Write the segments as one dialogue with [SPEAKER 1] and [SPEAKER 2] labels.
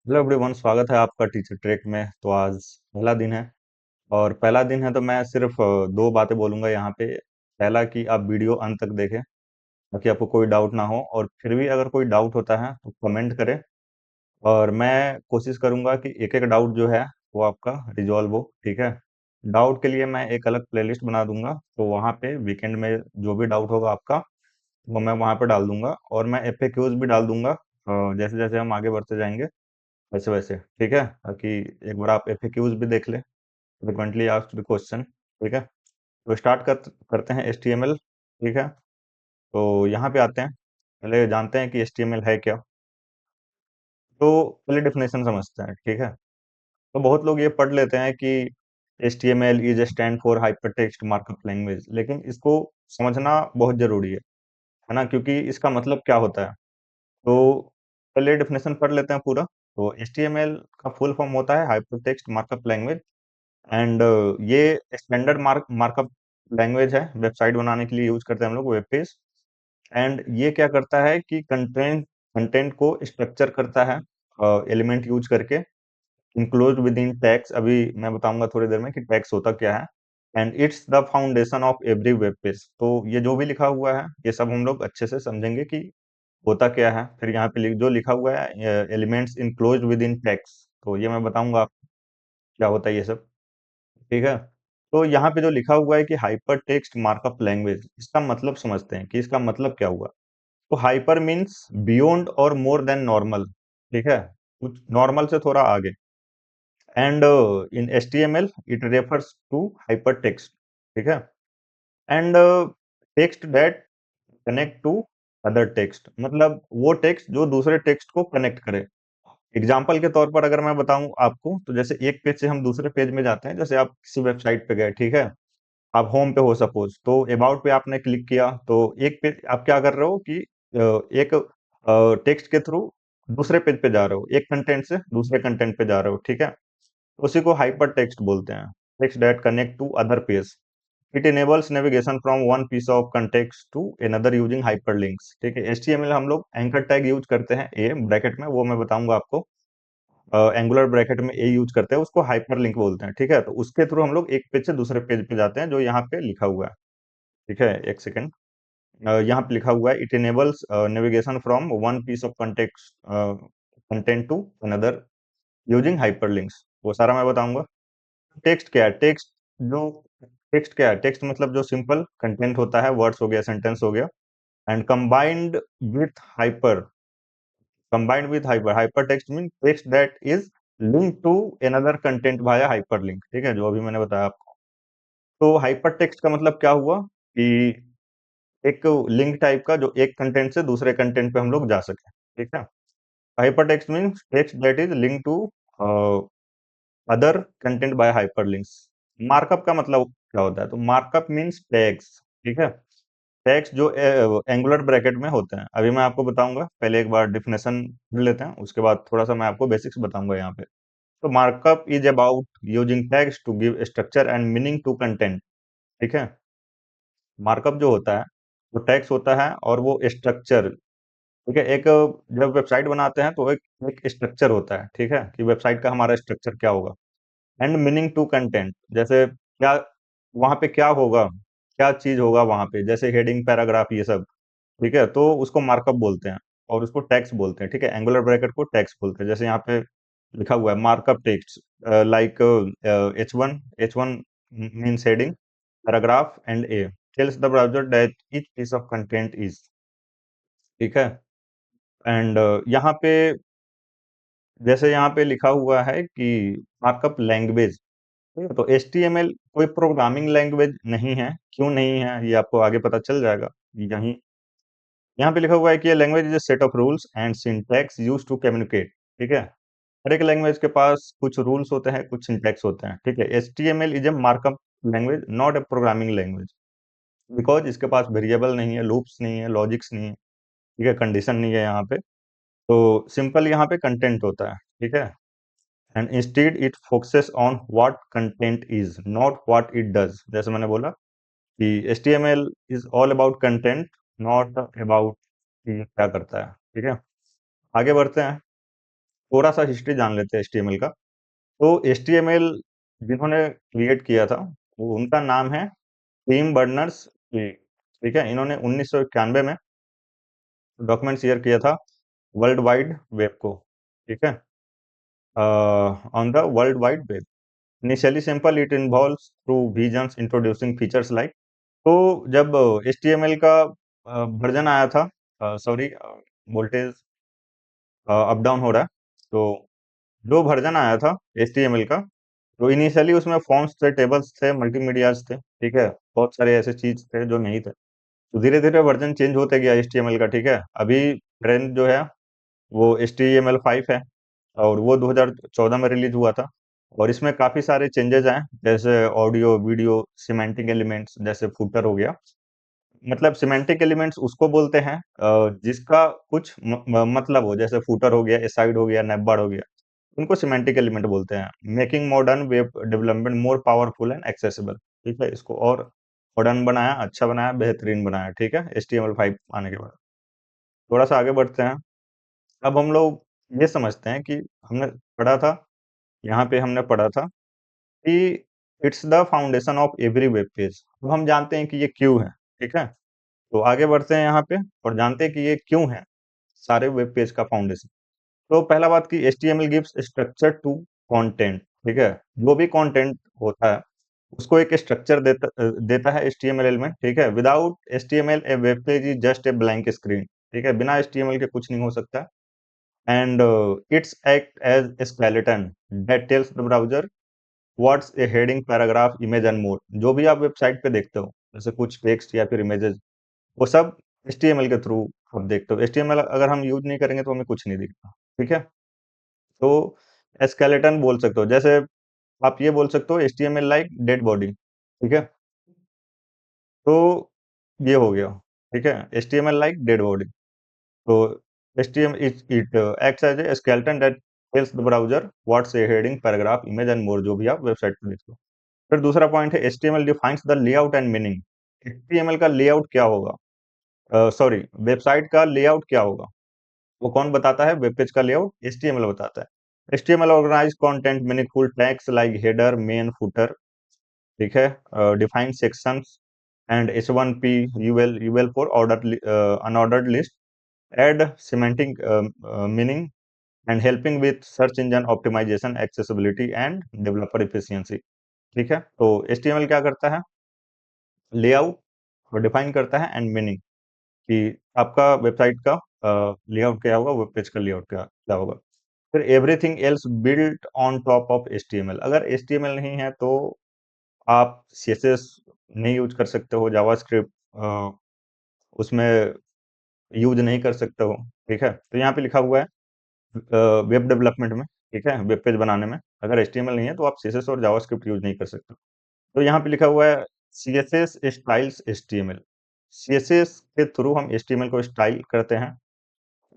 [SPEAKER 1] Hello everyone, स्वागत है आपका टीचर ट्रैक में। तो आज पहला दिन है और पहला दिन है तो मैं सिर्फ दो बातें बोलूंगा यहाँ पे। पहला कि आप वीडियो अंत तक देखें ताकि आपको कोई डाउट ना हो, और फिर भी अगर कोई डाउट होता है तो कमेंट करें और मैं कोशिश करूंगा कि एक एक डाउट जो है वो आपका रिजॉल्व हो। ठीक है। डाउट के लिए मैं एक अलग प्लेलिस्ट बना दूंगा, तो वहाँ पे वीकेंड में जो भी डाउट होगा आपका वो मैं वहाँ पे डाल दूंगा, और मैं एफएक्यूज भी डाल दूंगा जैसे जैसे हम आगे बढ़ते जाएंगे वैसे वैसे। ठीक है, ताकि एक बार आप एफएक्यूज भी देख लें, फ्रिक्वेंटली आस्क्ड क्वेश्चन। ठीक है, तो करते हैं एचटीएमएल। ठीक है, तो यहाँ पे आते हैं। पहले जानते हैं कि एचटीएमएल है क्या। तो पहले डेफिनेशन समझते हैं। ठीक है, तो बहुत लोग ये पढ़ लेते हैं कि HTML is stand for hyper text markup language, लेकिन इसको समझना बहुत जरूरी है ना, क्योंकि इसका मतलब क्या होता है। तो पहले डेफिनेशन पढ़ लेते हैं पूरा। तो एचटीएमएल का फुल फॉर्म होता है hyper text markup language. And ये स्टैंडर्ड मार्कअप लैंग्वेज है, वेबसाइट बनाने के लिए यूज करते हैं हम लोग, वेब पेज। एंड ये क्या करता है कि कंटेंट कंटेंट को स्ट्रक्चर करता है एलिमेंट यूज करके, इंक्लोज विद इन टैग्स। अभी मैं बताऊंगा थोड़ी देर में कि टैग्स होता क्या है। And it's the foundation of every web page. तो ये जो भी लिखा हुआ है ये सब हम लोग अच्छे से समझेंगे कि होता क्या है। फिर यहाँ पे जो लिखा हुआ है elements enclose with in tags, तो ये मैं बताऊंगा आपको क्या होता है ये सब। ठीक है, तो यहाँ पे जो लिखा हुआ है कि हाइपर टेक्स्ट मार्कअप लैंग्वेज, इसका मतलब समझते हैं कि इसका मतलब क्या हुआ। तो हाइपर मीन्स बियॉन्ड और मोर देन नॉर्मल। ठीक है, कुछ नॉर्मल से थोड़ा आगे। And in HTML it refers to hyper text. ठीक है, and text that connect to other text, मतलब वो टेक्स्ट जो दूसरे टेक्स्ट को कनेक्ट करे। एग्जाम्पल के तौर पर अगर मैं बताऊं आपको, तो जैसे एक पेज से हम दूसरे पेज में जाते हैं, जैसे आप किसी वेबसाइट पे गए। ठीक है, आप होम पे हो सपोज, तो अबाउट पे आपने क्लिक किया, तो एक पेज आप क्या कर रहे हो कि एक टेक्स्ट के थ्रू दूसरे पेज पे जा रहे हो, एक कंटेंट से दूसरे कंटेंट पे जा रहे हो। ठीक है, उसी को हाइपर टेक्स्ट बोलते हैं, text that connect to other page. It enables navigation from one piece of context to another using hyperlinks. ठीक है, एचटीएमएल हम लोग एंकर टैग यूज करते हैं ए ब्रैकेट में, वो मैं बताऊंगा आपको। एंगुलर ब्रैकेट में ए यूज करते हैं, उसको हाइपर लिंक बोलते हैं। ठीक है, तो उसके थ्रू हम लोग एक पेज से दूसरे पेज पे जाते हैं, जो यहाँ पे लिखा हुआ है। ठीक है, एक सेकेंड। यहाँ पे लिखा हुआ है it enables navigation from one piece of context content to another using hyperlinks, वो सारा मैं बताऊंगा। टेक्स्ट क्या है? जो टेक्स्ट क्या है? टेक्स्ट मतलब जो सिंपल कंटेंट होता है, वर्ड्स हो गया, सेंटेंस हो गया। And with hyper hyper hyper text mean text that is link to another content via hyper link. ठीक है, जो अभी मैंने बताया आपको। तो हाइपर टेक्स्ट का मतलब क्या हुआ कि एक लिंक टाइप का, जो एक कंटेंट से दूसरे कंटेंट पे हम लोग जा सके। ठीक है, hyper text means text that is link to other content by hyper links. Markup का मतलब क्या होता है? तो मार्कअप मीन्स टैग्स। ठीक है, टैग्स जो एंगुलर ब्रैकेट में होते हैं, अभी मैं आपको बताऊंगा। पहले एक बार डिफिनेशन पढ़ लेते हैं, उसके बाद थोड़ा सा मैं आपको बेसिक्स बताऊंगा यहाँ पे। तो markup is about using tags to give structure and meaning to content. ठीक है, मार्कअप जो होता है वो टैग्स होता है और वो स्ट्रक्चर। ठीक है, एक जब वेबसाइट बनाते हैं तो एक स्ट्रक्चर होता है। ठीक है, कि वेबसाइट का हमारा स्ट्रक्चर क्या होगा। एंड मीनिंग टू कंटेंट, जैसे क्या वहां पे क्या होगा, क्या चीज होगा वहां पे, जैसे हेडिंग, पैराग्राफ, ये सब। ठीक है, तो उसको मार्कअप बोलते हैं और उसको टैक्स बोलते हैं। ठीक है, एंगुलर ब्रैकेट को टैक्स बोलते हैं। जैसे यहाँ पे लिखा हुआ है markup text like H one means heading, paragraph and A tells the browser that each piece of content is. ठीक है, एंड यहाँ पे जैसे यहाँ पे लिखा हुआ है कि मार्कअप लैंग्वेज। ठीक है, तो HTML कोई प्रोग्रामिंग लैंग्वेज नहीं है। क्यों नहीं है, ये आपको आगे पता चल जाएगा। यहीं यहाँ पे लिखा हुआ है कि ये language is a set of rules and syntax used to communicate. ठीक है, हर एक लैंग्वेज के पास कुछ रूल्स होते हैं, कुछ सिंटैक्स होते हैं। ठीक है, HTML is a markup language, not a programming language, because इसके पास वेरिएबल नहीं है, लूप्स नहीं है, लॉजिक्स नहीं है। ठीक है, कंडीशन नहीं है यहाँ पे। तो सिंपल यहाँ पे कंटेंट होता है। ठीक है, and instead it focuses on what content is, not what it does. जैसे मैंने बोला कि HTML is all about content, not about कि ये क्या करता है। ठीक है, आगे बढ़ते हैं। थोड़ा सा हिस्ट्री जान लेते हैं एचटीएमएल का। तो एचटीएमएल जिन्होंने क्रिएट किया था, वो उनका नाम है टिम बर्नर्स ली। ठीक है, इन्होंने 1991 में डॉक्यूमेंट शेयर किया था वर्ल्ड वाइड वेब को। ठीक है, on the world wide web. Initially simple, it involves through visions introducing features like. तो जब एचटीएमएल का वर्जन आया था, सॉरी, वोल्टेज अप डाउन हो रहा है। तो जो वर्जन आया था एचटीएमएल का, तो इनिशियली उसमें फॉर्म्स थे, टेबल्स थे, मल्टीमीडियाज थे। ठीक है, बहुत सारे ऐसे चीज थे जो नहीं थे। तो धीरे धीरे वर्जन चेंज होते गया एचटीएमएल का। ठीक है, अभी ट्रेंड जो है वो HTML5 है, और वो 2014 में रिलीज हुआ था। और इसमें काफी सारे चेंजेस आए, जैसे ऑडियो, वीडियो, सिमेंटिक एलिमेंट्स, जैसे फुटर हो गया। मतलब सिमेंटिक एलिमेंट्स उसको बोलते हैं जिसका कुछ मतलब हो, जैसे फुटर हो गया, एसाइड हो गया, नेटबार हो गया, उनको सिमेंटिक एलिमेंट बोलते हैं। Making modern web development more powerful and accessible. ठीक है, इसको और मॉडर्न बनाया, अच्छा बनाया, बेहतरीन बनाया। ठीक है, HTML5 आने के बाद थोड़ा सा आगे बढ़ते हैं। अब हम लोग ये समझते हैं कि हमने पढ़ा था, यहाँ पे हमने पढ़ा था कि it's the foundation of every web page. अब हम जानते हैं कि ये क्यों है। ठीक है, तो आगे बढ़ते हैं यहाँ पे और जानते हैं कि ये क्यों है सारे वेब पेज का फाउंडेशन। तो पहला बात कि HTML gives structure to content. ठीक है, जो भी कंटेंट होता है उसको एक स्ट्रक्चर देता है HTML एलिमेंट। ठीक है, without HTML a web page is just a blank screen. ठीक है, बिना HTML के कुछ नहीं हो सकता। And it's act as a skeleton that tells the browser what's a heading, paragraph, image and more. जो भी आप वेबसाइट पे देखते हो, जैसे कुछ टेक्स्ट या फिर इमेजेस, वो सब HTML के थ्रू आप देखते हो। HTML अगर हम यूज नहीं करेंगे तो हमें कुछ नहीं दिखता। ठीक है, तो स्केलेटन बोल सकते हो, जैसे आप ये बोल सकते हो HTML लाइक डेड बॉडी। ठीक है, तो ये हो गया। ठीक है, HTML लाइक डेड बॉडी। तो HTML it acts as a skeleton that tells the browser what's a heading, paragraph, image and more, जो भी आप वेबसाइट पे देखते हो। फिर दूसरा पॉइंट है HTML defines the layout and meaning. HTML का लेआउट क्या होगा, सॉरी, वेबसाइट का लेआउट क्या होगा, वो कौन बताता है? वेब पेज का लेआउट HTML बताता है। HTML organize content meaningful tags like header, main, footer. ठीक है, define sections and H1P, UL for order, unordered list, add semantic meaning and helping with search engine optimization, accessibility and developer efficiency. ठीक है, तो HTML क्या करता है? Layout और define करता है, एंड मीनिंग, कि आपका वेबसाइट का लेआउट क्या होगा, वेब पेज का लेआउट क्या क्या होगा। फिर everything else built on top of HTML। अगर HTML नहीं है तो आप CSS नहीं यूज कर सकते हो, जावास्क्रिप्ट उसमें यूज नहीं कर सकते हो। ठीक है, तो यहाँ पे लिखा हुआ है वेब डेवलपमेंट में, ठीक है, वेब पेज बनाने में अगर HTML नहीं है तो आप CSS और जावास्क्रिप्ट यूज नहीं कर सकते। तो यहाँ पे लिखा हुआ है CSS स्टाइल्स HTML। CSS के थ्रू हम HTML को स्टाइल करते हैं,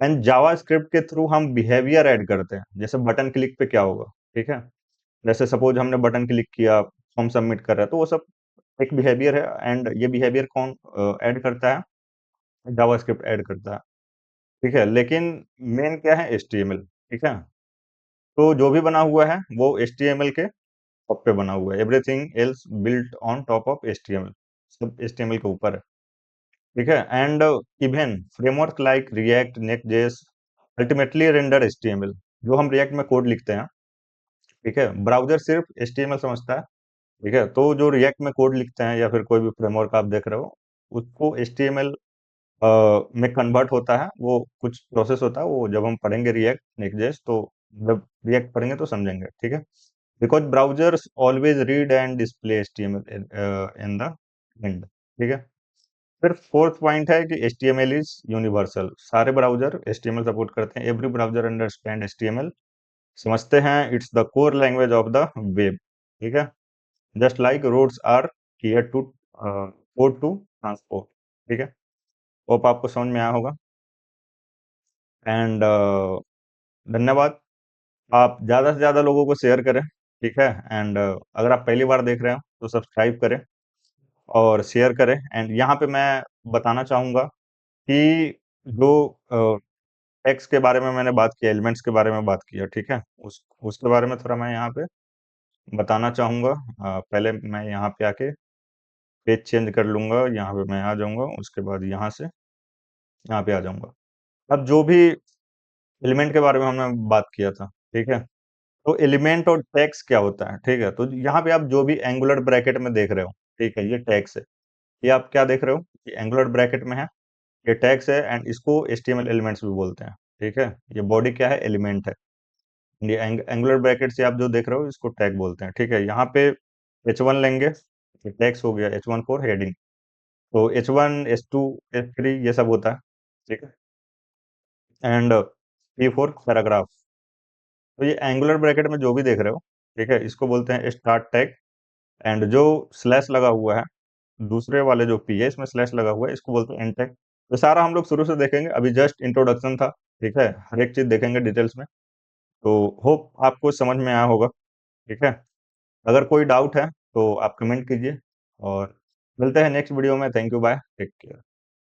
[SPEAKER 1] एंड जावास्क्रिप्ट के थ्रू हम बिहेवियर ऐड करते हैं। जैसे बटन क्लिक पे क्या होगा, ठीक है, जैसे सपोज हमने बटन क्लिक किया, फॉर्म सबमिट कर रहा है, तो वो सब एक बिहेवियर है, एंड ये बिहेवियर कौन ऐड करता है? जावास्क्रिप्ट ऐड करता है। ठीक है, लेकिन मेन क्या है? HTML। ठीक है, तो जो भी बना हुआ है वो HTML के टॉप पे बना हुआ है। Everything else built on top of HTML, सब HTML के ऊपर है। ठीक है, and even framework like react, नेक्स्ट.js अल्टीमेटली रेंडर HTML। जो हम रिएक्ट में कोड लिखते हैं, ठीक है, ब्राउज़र सिर्फ HTML समझता है। ठीक है, तो जो रिएक्ट में कोड लिखते हैं या फिर कोई भी फ्रेमवर्क आप देख रहे हो, उसको HTML में कन्वर्ट होता है। वो कुछ प्रोसेस होता है, वो जब हम पढ़ेंगे रिएक्ट, नेक्स्ट.js, तो जब रिएक्ट पढ़ेंगे तो समझेंगे। ठीक है, because browsers always read and display HTML in the end. ठीक है, फिर फोर्थ पॉइंट है कि HTML इज यूनिवर्सल। सारे ब्राउज़र HTML सपोर्ट करते हैं। एवरी ब्राउज़र अंडरस्टैंड HTML, समझते हैं। It's the core language of the web. ठीक है, just like roads are here to code to transport. ठीक है, होप आपको समझ में आया होगा। एंड धन्यवाद। आप ज़्यादा से ज़्यादा लोगों को शेयर करें। ठीक है, एंड अगर आप पहली बार देख रहे हो तो सब्सक्राइब करें और शेयर करें। एंड यहाँ पे मैं बताना चाहूँगा कि जो टेक्स्ट के बारे में मैंने बात किया, एलिमेंट्स के बारे में बात किया, ठीक है। उसके बारे में थोड़ा मैं यहाँ पे बताना चाहूंगा। पहले मैं यहाँ पे आके पेज चेंज कर लूंगा, यहाँ पे मैं आ जाऊंगा, उसके बाद यहाँ से यहाँ पे आ जाऊंगा। अब जो भी एलिमेंट के बारे में हमने बात किया था, ठीक है, तो एलिमेंट और टैग्स क्या होता है, ठीक है। तो यहाँ पे आप जो भी एंगुलर ब्रैकेट में देख रहे हो, ठीक है, ये टैग्स है। ये आप क्या देख रहे हो, ये एंगुलर ब्रैकेट में है, ये टैग्स है, एंड इसको एचटीएमएल एलिमेंट्स भी बोलते हैं, ठीक है। ये बॉडी क्या है, एलिमेंट है। ये एंगुलर ब्रैकेट से आप जो देख रहे हो इसको टैग बोलते हैं, ठीक है। यहाँ पे H1 लेंगे, टैग्स हो गया H1 फॉर हेडिंग। तो H1 H2 H3 ये सब होता है, ठीक है। And P for paragraph. तो ये एंगुलर ब्रैकेट में जो भी देख रहे हो, ठीक है, इसको बोलते हैं स्टार्ट टैग। एंड जो स्लैश लगा हुआ है, दूसरे वाले जो पी है इसमें स्लैश लगा हुआ है, इसको बोलते हैं एंड टैग। तो सारा हम लोग शुरू से देखेंगे, अभी जस्ट इंट्रोडक्शन था, ठीक है। हर एक चीज देखेंगे डिटेल्स में। तो होप आपको समझ में आया होगा, ठीक है। अगर कोई डाउट है तो आप कमेंट कीजिए, और मिलते हैं नेक्स्ट वीडियो में। Thank you, bye, take care.